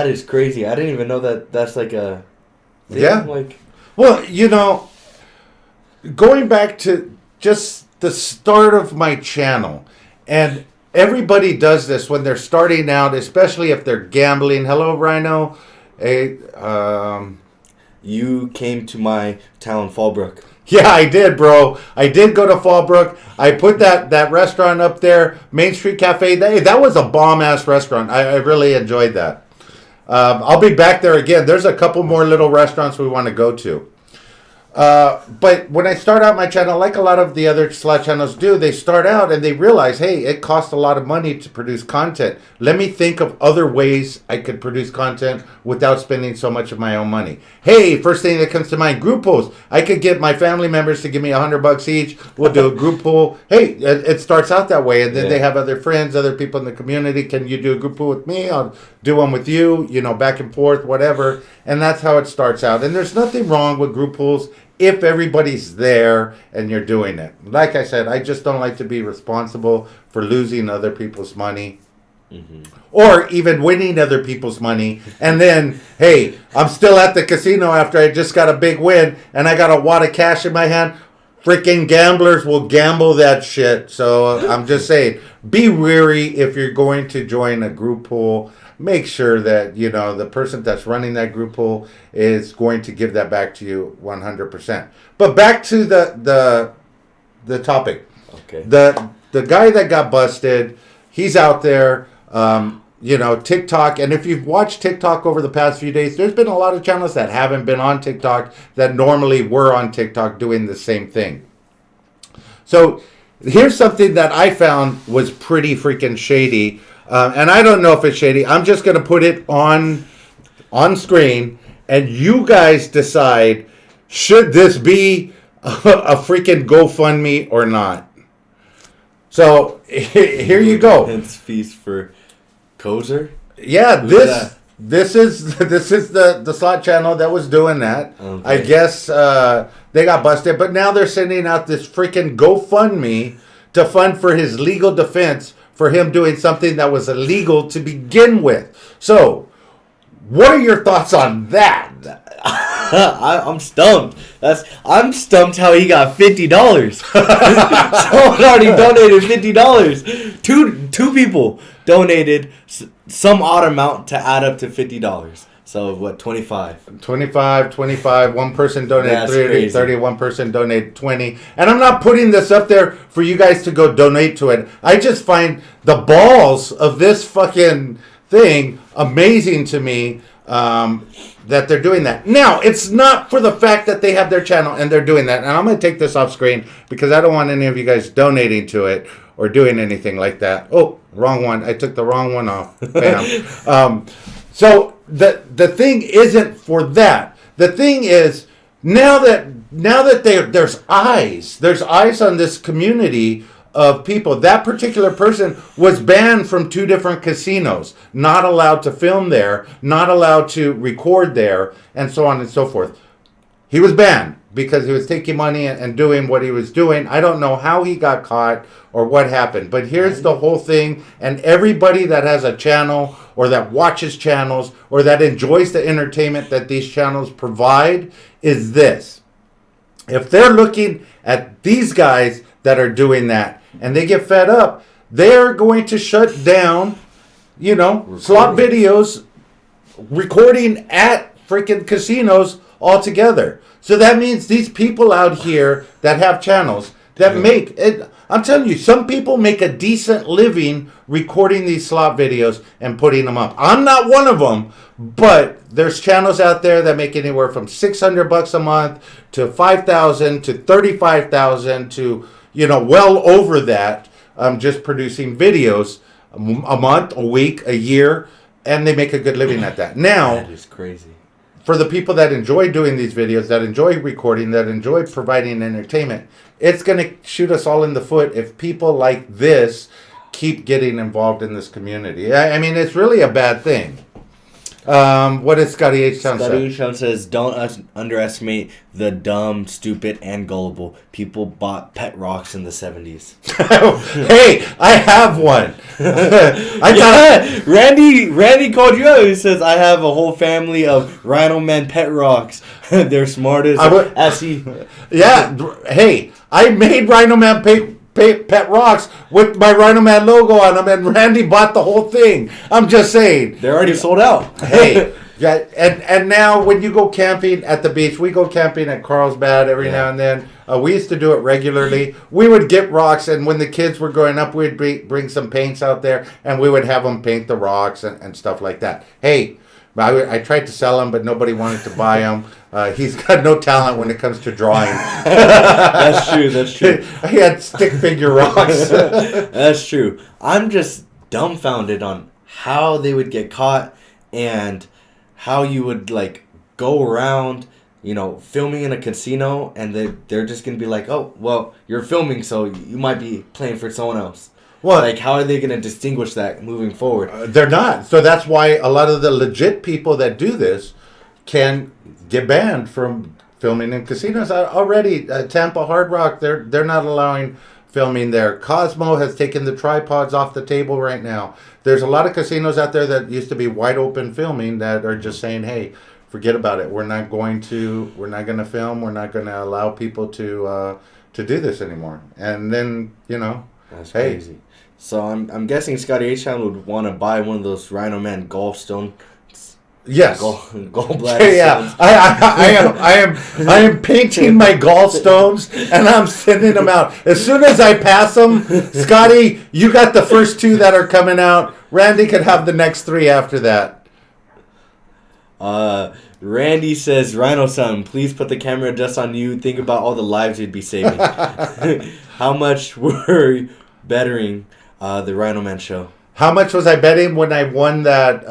is crazy. I didn't even know that's like a thing. Yeah. Like, well, going back to just the start of my channel, and everybody does this when they're starting out, especially if they're gambling. Hello, Rhino. Hey, you came to my town, Fallbrook. yeah, I did, bro. I did go to Fallbrook. I put that restaurant up there, Main Street Cafe. That was a bomb-ass restaurant. I really enjoyed that. I'll be back there again. There's a couple more little restaurants we want to go to. But when I start out my channel, like a lot of the other slot channels do, they start out and they realize, hey, it costs a lot of money to produce content. Let me think of other ways I could produce content without spending so much of my own money. Hey, first thing that comes to mind, group pools. I could get my family members to give me $100 each. We'll do a group pool. Hey, it starts out that way. And then they have other friends, other people in the community. Can you do a group pool with me? I'll do one with you, back and forth, whatever. And that's how it starts out. And there's nothing wrong with group pools if everybody's there and you're doing it. Like I said, I just don't like to be responsible for losing other people's money. Mm-hmm. Or even winning other people's money. And then, hey, I'm still at the casino after I just got a big win and I got a wad of cash in my hand. Freaking gamblers will gamble that shit. So I'm just saying, be wary if you're going to join a group pool. Make sure that, the person that's running that group pool is going to give that back to you 100%. But back to the topic. Okay. The guy that got busted, he's out there, TikTok. And if you've watched TikTok over the past few days, there's been a lot of channels that haven't been on TikTok that normally were on TikTok doing the same thing. So here's something that I found was pretty freaking shady. And I don't know if it's shady. I'm just going to put it on screen, and you guys decide, should this be a freaking GoFundMe or not? So here you go. Intense feast for Kozer. Yeah, this is the slot channel that was doing that. Okay. I guess they got busted, but now they're sending out this freaking GoFundMe to fund for his legal defense for him doing something that was illegal to begin with. So, what are your thoughts on that? I'm stumped. I'm stumped how he got $50. Someone already donated $50. Two people donated some odd amount to add up to $50. So what? 25. 25. One person donated 30. 30. One person donated 20. And I'm not putting this up there for you guys to go donate to it. I just find the balls of this fucking thing amazing to me. That they're doing that. Now, it's not for the fact that they have their channel and they're doing that. And I'm going to take this off screen because I don't want any of you guys donating to it or doing anything like that. Oh, wrong one. I took the wrong one off. Bam. So the thing isn't for that. The thing is now that there's eyes on this community of people. That particular person was banned from 2 different casinos, not allowed to film there, not allowed to record there, and so on and so forth. He was banned because he was taking money and doing what he was doing. I don't know how he got caught or what happened, but here's the whole thing, and everybody that has a channel or that watches channels or that enjoys the entertainment that these channels provide is this. If they're looking at these guys that are doing that, and they get fed up, they're going to shut down, slot videos, recording at freaking casinos altogether. So that means these people out here that have channels that make it, I'm telling you, some people make a decent living recording these slot videos and putting them up. I'm not one of them, but there's channels out there that make anywhere from $600 a month to $5,000 to $35,000 to well over that, just producing videos a month, a week, a year, and they make a good living at that. Now, that is crazy. For the people that enjoy doing these videos, that enjoy recording, that enjoy providing entertainment, it's going to shoot us all in the foot if people like this keep getting involved in this community. I mean, it's really a bad thing. What does Scotty H-Town say? Scotty H-Town says, don't underestimate the dumb, stupid, and gullible. People bought pet rocks in the 70s. Hey, I have one. Randy called you out. He says, I have a whole family of RhinoMan pet rocks. They're smart as he... Yeah, hey, I made RhinoMan pet rocks with my RhinoMan logo on them, and Randy bought the whole thing. I'm just saying. They're already sold out. Hey, yeah, and now when you go camping at the beach, we go camping at Carlsbad every now and then. We used to do it regularly. We would get rocks, and when the kids were growing up, we'd bring some paints out there, and we would have them paint the rocks and stuff like that. Hey, I tried to sell them, but nobody wanted to buy them. He's got no talent when it comes to drawing. That's true. He had stick figure rocks. That's true. I'm just dumbfounded on how they would get caught and how you would go around, filming in a casino, and they're just gonna be like, oh, well, you're filming, so you might be playing for someone else. Well, how are they going to distinguish that moving forward? They're not. So that's why a lot of the legit people that do this can get banned from filming in casinos. Already, Tampa Hard Rock, they're not allowing filming there. Cosmo has taken the tripods off the table right now. There's a lot of casinos out there that used to be wide open filming that are just saying, hey, forget about it. We're not going to film. We're not going to allow people to do this anymore. And then, that's crazy. So I'm guessing Scotty H-Town would want to buy one of those RhinoMan gallstone. Yes. Gallbladder. Yeah. I am painting my gallstones and I'm sending them out. As soon as I pass them, Scotty, you got the first 2 that are coming out. Randy could have the next 3 after that. Randy says, Rhino son, please put the camera just on you. Think about all the lives you'd be saving. How much were you bettering the RhinoMan show? How much was I betting when I won that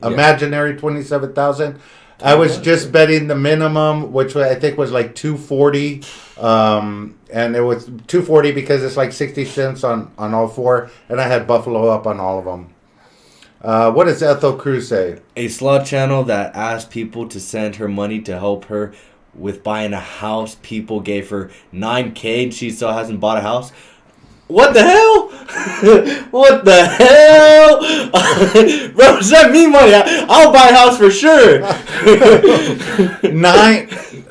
imaginary 27,000? I was just betting the minimum, which I think was like 240, and it was 240 because it's like 60 cents on all four, and I had Buffalo up on all of them. What does Ethel Cruz say? A slot channel that asked people to send her money to help her with buying a house. People gave her $9,000 and she still hasn't bought a house. What the hell? What the hell? Bro, send me money. I'll buy a house for sure.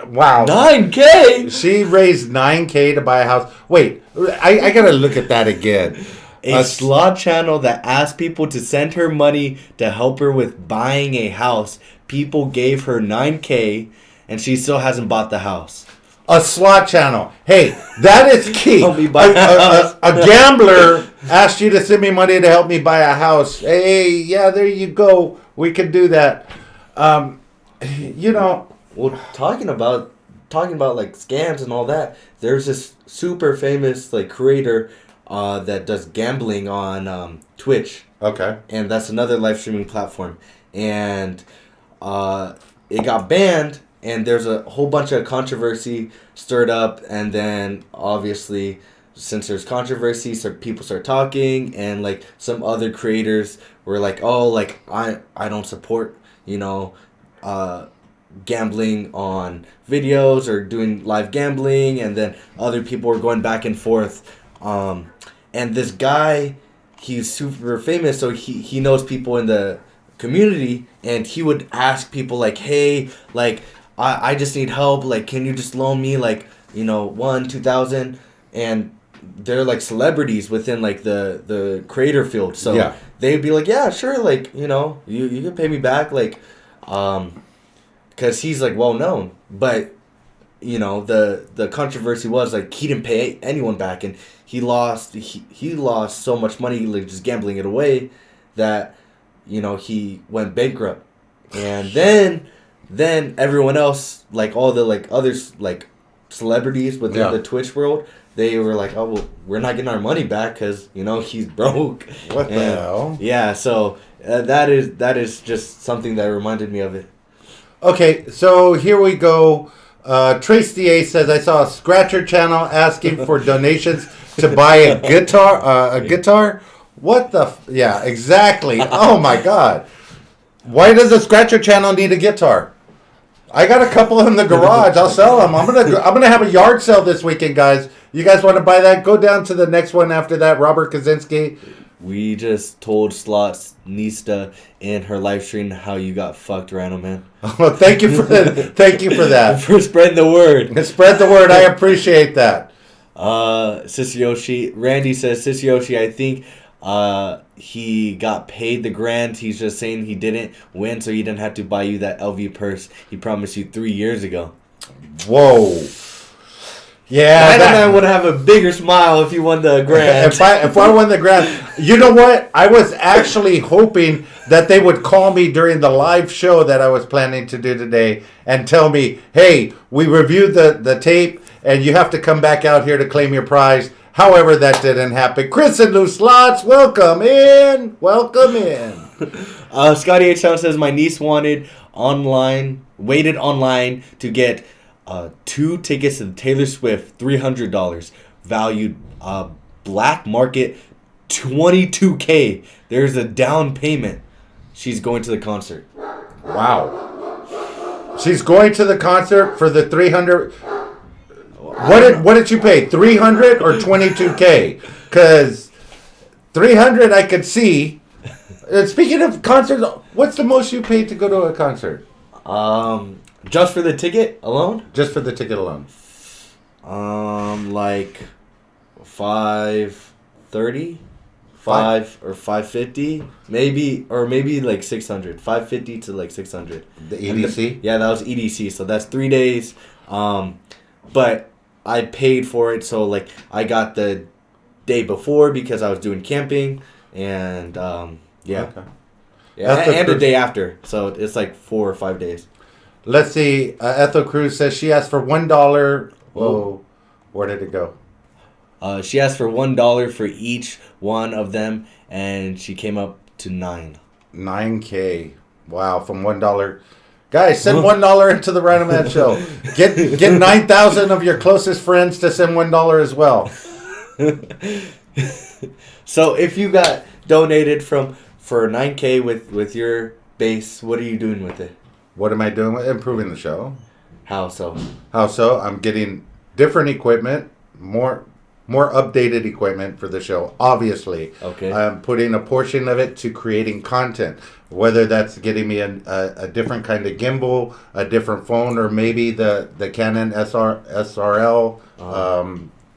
Wow. $9,000? She raised $9,000 to buy a house. Wait, I gotta look at that again. A slot channel that asked people to send her money to help her with buying a house. People gave her $9,000 and she still hasn't bought the house. A slot channel. Hey, that is key. Help me buy a house. A gambler asked you to send me money to help me buy a house. Hey, yeah, there you go. We can do that. Well, talking about like scams and all that, there's this super famous like creator that does gambling on Twitch. Okay. And that's another live streaming platform. And it got banned. And there's a whole bunch of controversy stirred up, and then obviously, since there's controversy, so people start talking, and like some other creators were like, "Oh, like I don't support gambling on videos or doing live gambling," and then other people were going back and forth. And this guy, he's super famous, so he knows people in the community, and he would ask people like, "Hey, like." I just need help. Like, can you just loan me like, $1,000-$2,000? And they're like celebrities within like the creator field. So yeah. They'd be like, yeah, sure. Like, you can pay me back. Like, cause he's like well known. But, the controversy was like he didn't pay anyone back, and he lost so much money like just gambling it away that, he went bankrupt. And then everyone else, like all the like others, like celebrities within the Twitch world, they were like, "Oh, well, we're not getting our money back because he's broke." What the hell? Yeah, so that is just something that reminded me of it. Okay, so here we go. Trace DA says I saw a Scratcher channel asking for donations to buy a guitar. What the? Yeah, exactly. Oh my God. Why does a Scratcher channel need a guitar? I got a couple in the garage. I'll sell them. I'm gonna have a yard sale this weekend, guys. You guys want to buy that? Go down to the next one after that. Robert Kaczynski. We just told Slots Nista in her live stream how you got fucked, RhinoMan. Well, thank you for that. For spreading the word. Spread the word. I appreciate that. Yoshi. Randy says, Yoshi, I think he got paid the grand. He's just saying he didn't win, so he didn't have to buy you that LV purse he promised you 3 years ago. Whoa. Yeah, that would have a bigger smile if you won the grand. If I won the grand, you know what? I was actually hoping that they would call me during the live show that I was planning to do today and tell me, "Hey, we reviewed the tape, and you have to come back out here to claim your prize." However, that didn't happen. Chris and Lou Slots, welcome in. Welcome in. Scotty H. Town says, my niece waited online to get 2 tickets to the Taylor Swift, $300, valued black market $22,000. There's a down payment. She's going to the concert. Wow. She's going to the concert for the $300. What did you pay? $300 or $22,000? Because $300 I could see. Speaking of concerts, what's the most you paid to go to a concert? Just for the ticket alone? Just for the ticket alone. Like $530, or $550, maybe like $600, $550 to like $600. The EDC? Yeah, that was EDC. So that's 3 days. But I paid for it, so like I got the day before because I was doing camping, and yeah, okay. Yeah, and the day after, so it's like 4 or 5 days. Let's see. Ethel Cruz says she asked for $1. Whoa. Where did it go? She asked for $1 for each one of them, and she came up to 9. 9K. Wow, from $1. Guys, send $1 into the RhinoMan show. Get 9,000 of your closest friends to send $1 as well. So if you got donated for 9K with your base, what are you doing with it? What am I doing with improving the show? How so? How so? I'm getting different equipment, more updated equipment for the show, obviously. Okay. I'm putting a portion of it to creating content, whether that's getting me a different kind of gimbal, a different phone, or maybe the Canon SRL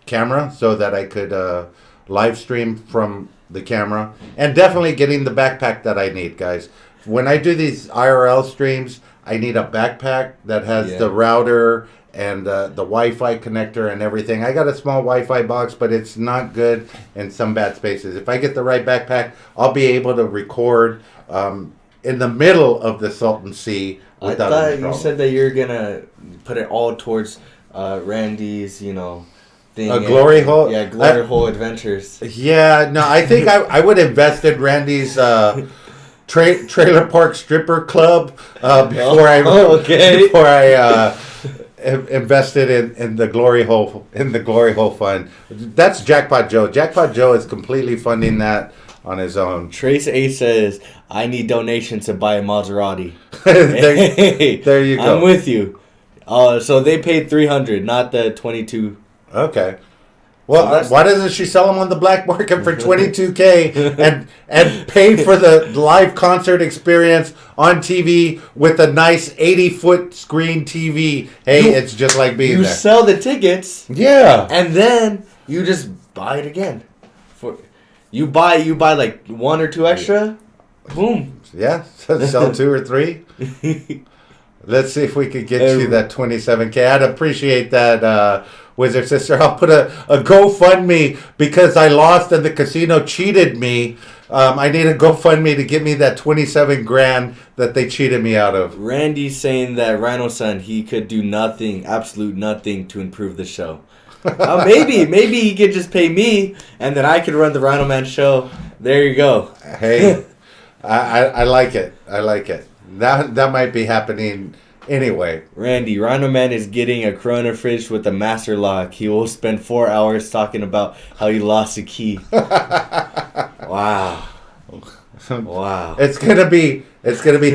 camera so that I could live stream from the camera. And definitely getting the backpack that I need, guys. When I do these IRL streams, I need a backpack that has the router and the Wi-Fi connector and everything. I got a small Wi-Fi box, but it's not good in some bad spaces. If I get the right backpack, I'll be able to record in the middle of the Salton Sea without any problem. You said that you're gonna put it all towards Randy's, thing. A glory hole? Yeah, glory hole adventures. Yeah, no, I think I would invest in Randy's trailer park stripper club before I invested in the glory hole fund. That's Jackpot Joe. Jackpot Joe is completely funding that on his own. Trace A says, I need donations to buy a Maserati. there you go. I'm with you. So they paid $300, not the 22. Okay. Well, why doesn't she sell them on the black market for $22K and pay for the live concert experience on TV with a nice 80-foot screen TV? Hey, it's just like being there. You sell the tickets. Yeah. And then you just buy it again. You buy like 1 or 2 extra. Boom. Yeah. Sell 2 or 3. Let's see if we could get you that $27K. I'd appreciate that, Wizard Sister. I'll put a GoFundMe because I lost and the casino cheated me. I need a GoFundMe to get me that $27,000 that they cheated me out of. Randy's saying that Rhino Son, he could do nothing, absolute nothing to improve the show. Maybe he could just pay me and then I could run the Rhino Man show. There you go. Hey, I like it. I like it. That might be happening anyway. Randy, Rhino Man is getting a Corona fridge with a master lock. He will spend 4 hours talking about how he lost a key. Wow. Wow. It's gonna be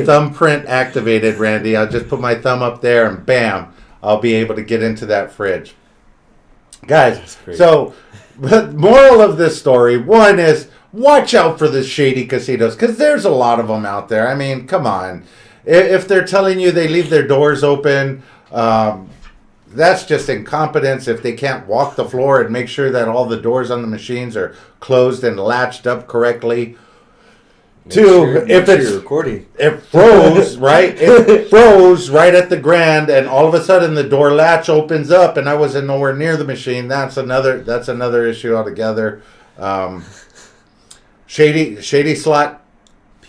thumbprint activated, Randy. I'll just put my thumb up there and bam, I'll be able to get into that fridge. Guys, so the moral of this story, one is watch out for the shady casinos because there's a lot of them out there. I mean, come on. If they're telling you they leave their doors open, that's just incompetence. If they can't walk the floor and make sure that all the doors on the machines are closed and latched up correctly. If it's recording, it froze, right? It froze right at the Grand, and all of a sudden the door latch opens up, and I wasn't nowhere near the machine. That's another issue altogether. Shady slot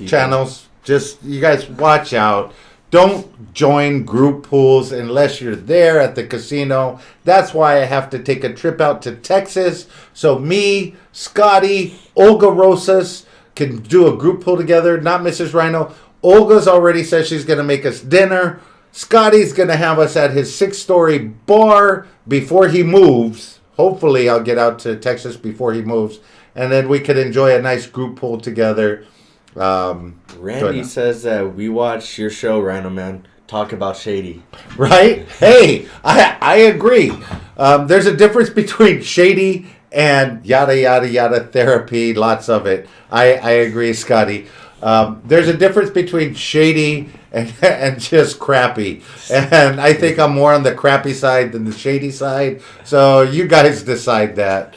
channels. Just you guys watch out. Don't join group pools unless you're there at the casino. That's why I have to take a trip out to Texas. So me, Scotty, Olga Rosas can do a group pool together. Not Mrs. Rhino. Olga's already said she's going to make us dinner. Scotty's going to have us at his 6-story bar before he moves. Hopefully I'll get out to Texas before he moves. And then we could enjoy a nice group pool together. Randy says that we watch your show, Rhino Man, talk about Shady. Right? Hey, I agree. There's a difference between Shady and yada, yada, yada therapy, lots of it. I agree, Scotty. There's a difference between Shady and just crappy. And I think I'm more on the crappy side than the Shady side. So you guys decide that.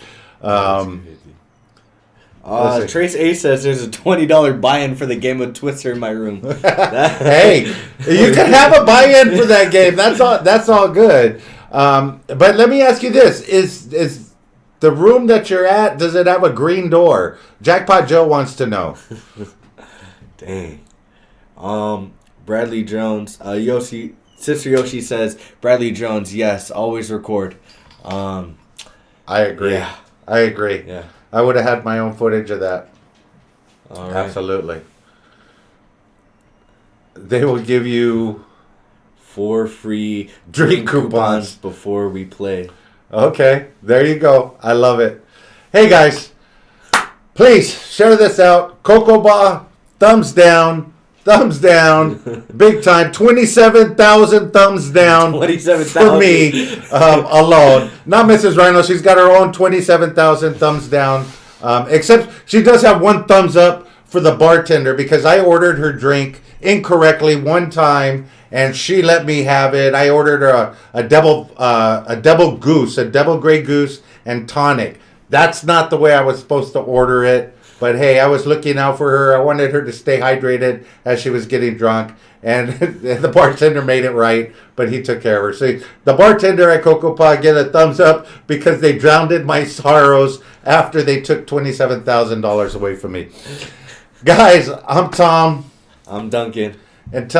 Trace A says there's a $20 buy-in for the game of Twister in my room. Hey, you can have a buy-in for that game. That's all good. But let me ask you this: Is the room that you're at, does it have a green door? Jackpot Joe wants to know. Dang. Bradley Jones. Sister Yoshi says Bradley Jones. Yes, always record. I agree. Yeah. I agree. Yeah. I would have had my own footage of that. All right. Absolutely. They will give you 4 free drink coupons. before we play. Okay, there you go. I love it. Hey guys, please share this out. Cocoa Bar, thumbs down, big time. 27,000 thumbs down 27,000 for me alone. Not Mrs. Rhino. She's got her own 27,000 thumbs down. Except she does have one thumbs up for the bartender because I ordered her drink incorrectly one time and she let me have it. I ordered her a double gray goose and tonic. That's not the way I was supposed to order it. But hey, I was looking out for her. I wanted her to stay hydrated as she was getting drunk. And the bartender made it right, but he took care of her. So the bartender at Cocoa Pod get a thumbs up because they drowned in my sorrows after they took $27,000 away from me. Guys, I'm Tom. I'm Duncan. And tell